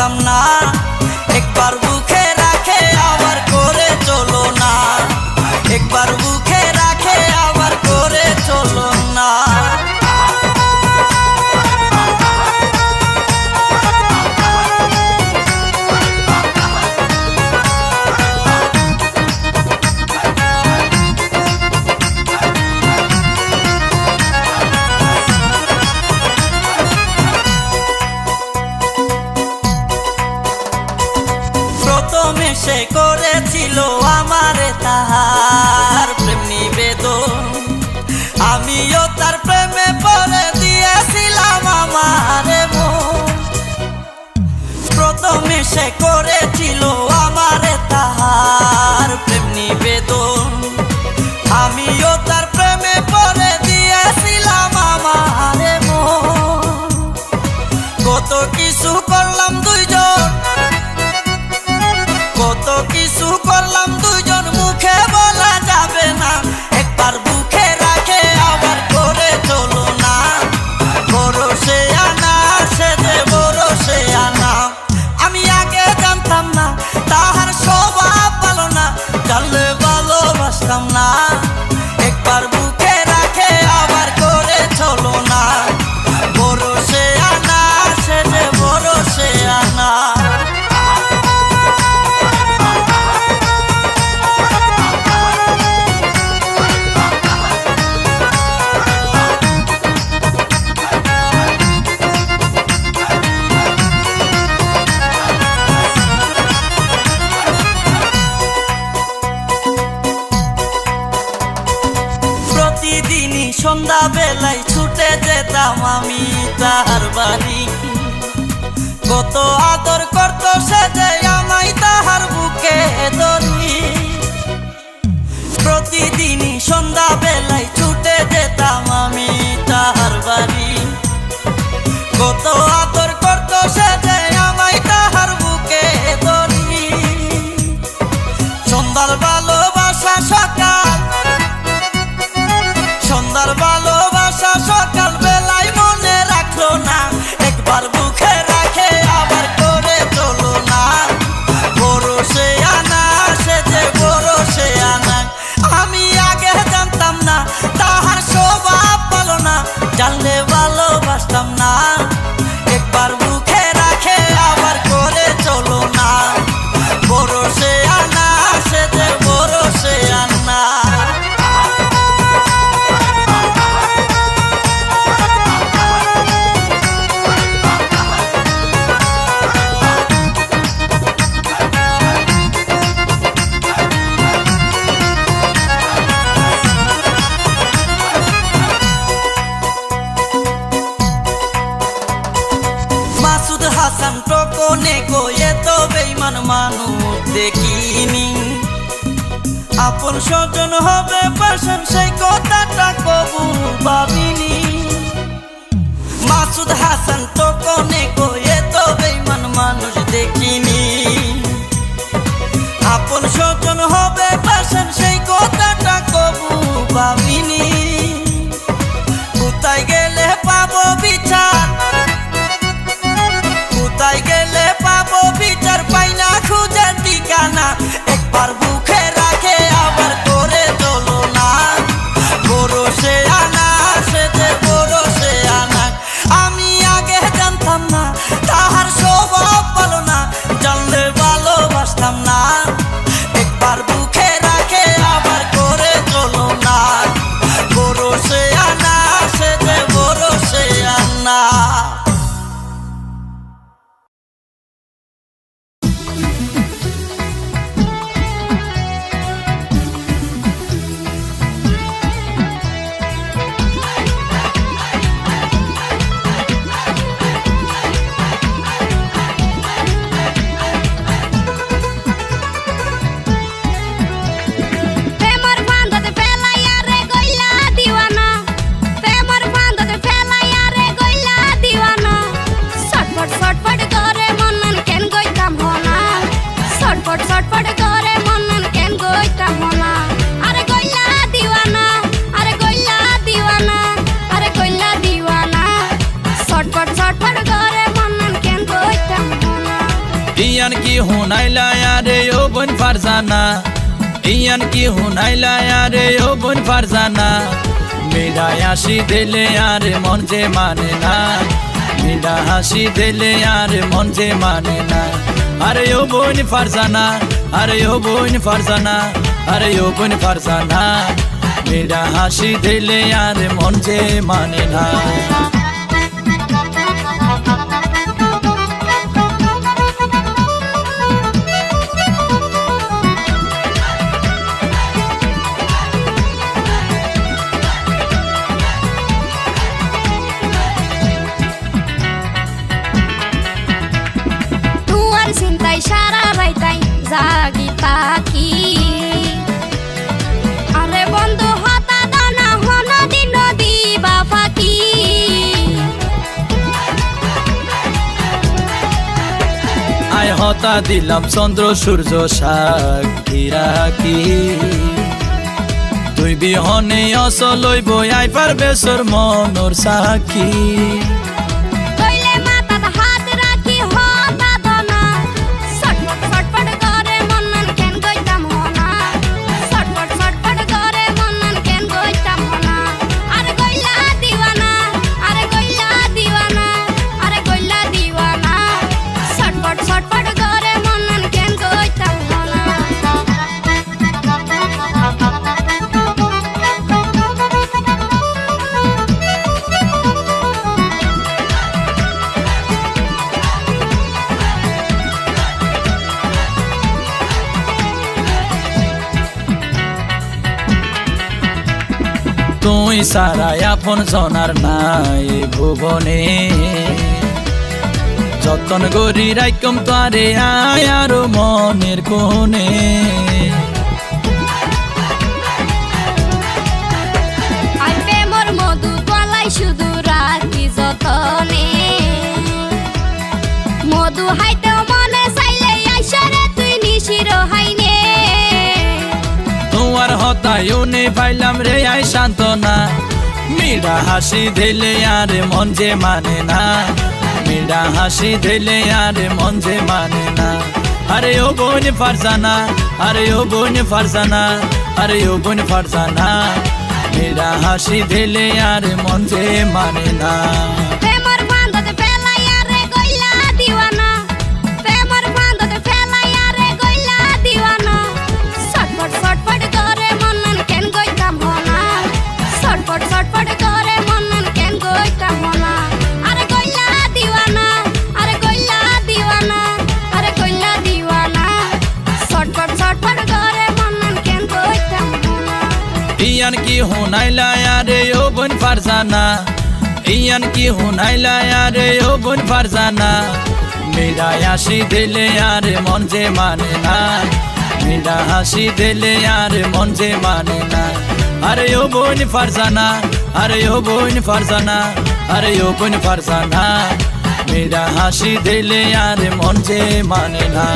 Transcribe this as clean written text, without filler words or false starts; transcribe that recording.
ভালোবাসতাম না। একবার বুকে রাখে আবার করে চলো না, একবার বুকে রাখে আবার করে চলো না। প্রথমে সে করেছিল আমারে তাহার প্রেম নিবেদন, আমিও তার প্রেমে পড়ে দিয়েছিলাম আমারে মন। প্রথমে সে করেছিল আমারে তাহার প্রেম নিবেদন, আমিও তার প্রেমে পড়ে দিয়েছিলাম আমারে মন। কত কিছু করলাম দুইজন, কত কিছু করলাম দুজন, মুখে বলা যাবে না। একবার বুকে রাখে আবার করে চলো না, ভরসে আনা সে যে ভরসে আনা। আমি আগে জানতাম না তাহার স্বভাব ভালো না, জানলে ভালোবাসতাম না। একবার বুকে রাখে আবার করে চলো না, ভরসে আনা সে যে ভরসে আনা। প্রতিদিনই সন্ধ্যা বেলায় ছুটে যেতাম আমি তাহার বাড়ি, কত আদর করতো সে যে আমায় তাহার বুকে ধরি। প্রতিদিনই সন্ধ্যা বেলায় ছুটে যেতাম আমি তাহার বাড়ি, কত আদর করতো সে যে আমায় তাহার বুকে ধরি। সন্ধ্যার ভালোবাসা সকাল, সন্ধ্যার ভালোবাসা সকাল বেলায় মনে রাখলো না। একবার বুকে রাখে আবার করে চলো না, ভরসে আনা সে যে ভরসে আনা। আমি আগে জানতাম না তাহার স্বভাব ভালো না, জানলে ভালোবাসতাম না। একবার বুকে রাখে আবার করে চলো না, ভরসে আনা সে যে ভরসে আনা। মাসুদ হাসান টোকনে কয়ে তো বেঈমান মানুষ দেখিনি, আপন স্বজন হবে পাশান সেই কথাটা কবু ভাবিনি। মাসুদ হাসান টোকনে কয়ে তো বেঈমান মানুষ দেখিনি, আপন স্বজন হবে পাশান সেই কথাটা কবু ভাবিনি। কোথায় গেলে পাবো বিচার, কোথায় গেলে পাবো বিচার, পাই না খুঁজে ঠিকানা। একবার বুকে রাখে আবার করে চলো না, ভরসে আনা সে যে ভরসে আনা। আমি আগে জানতাম না ইয়ান কি হুনাইলা আরে ও বোন ফারজানা, ইয়ান কি হুনাইলা আরে ও বোন ফারজানা। মিঠা হাসি দিলে আর মন যে মানে না, মিঠা হাসি দিলে আর মন যে মানে না। আরে ও বোন ফারজানা, আরে ও বোন ফারজানা, আরে ও বোন ফারজানা। মিঠা হাসি দিলে আর মন যে মানে না। চিন্তাই সারা রাইতাই জাগি তাকি, আরে বন্ধু হতা দানা হন দিন দিবা ফাঁকি। আয় হতা দিলাম চন্দ্র সূর্য সাক্ষী রাখি, তুই বিহনে অসলইব আই পারবে সর মনোর সাক্ষী। তুই সারা আপন জনার নাই ভুবনে, যতন গরি রাইকম তারে আয় আরো মনের কোণে। আই প্রেমর মধু গলাই শুধু রাখি যতনে, মধু হাইতেও মনে চাইলে আইসরে তুই নিশির হাইনে। তোমার হতায়ও নে পাইলাম রে আই সান্ত্বনা, মিঠা হাসি দিলে আর মন যে মানে না, মিঠা হাসি দিলে আর মন যে মানে না। আরে ও বোন ফারজানা, আরে ও বোন ফারজানা, আরে ও বোন ফারজানা। মিঠা হাসি দিলে আর মন যে মানে না। প্রেমর বান্ধতে ফেলাইয়া রে গইলা দিওয়ানা, প্রেমর বান্ধতে ফেলাইয়া রে গইলা দিওয়ানা। ছটফট ছটফট করে মনন কেন গইতাম হনা, ছটফট ছটফট করে মনন কেন গইতাম হনা। আরে গইলা দিওয়ানা, আরে গইলা দিওয়ানা, আরে গইলা দিওয়ানা। ছটফট ছটফট করে মনন কেন গইতাম হনা। ইয়ান কি হুনাইলা আরে ও বোন ফারজানা, ইয়ান কি হুনাইলা আরে ও বোন ফারজানা। মিঠা হাসি দিলে আর মন যে মানে না, মিঠা হাসি দিলে আর মন যে মানে না। আরে ও বোন ফারজানা, আরে ও বোন ফারজানা, আরে ও বোন ফারজানা। মিঠা হাসি দিলে আর মন যে মানে না।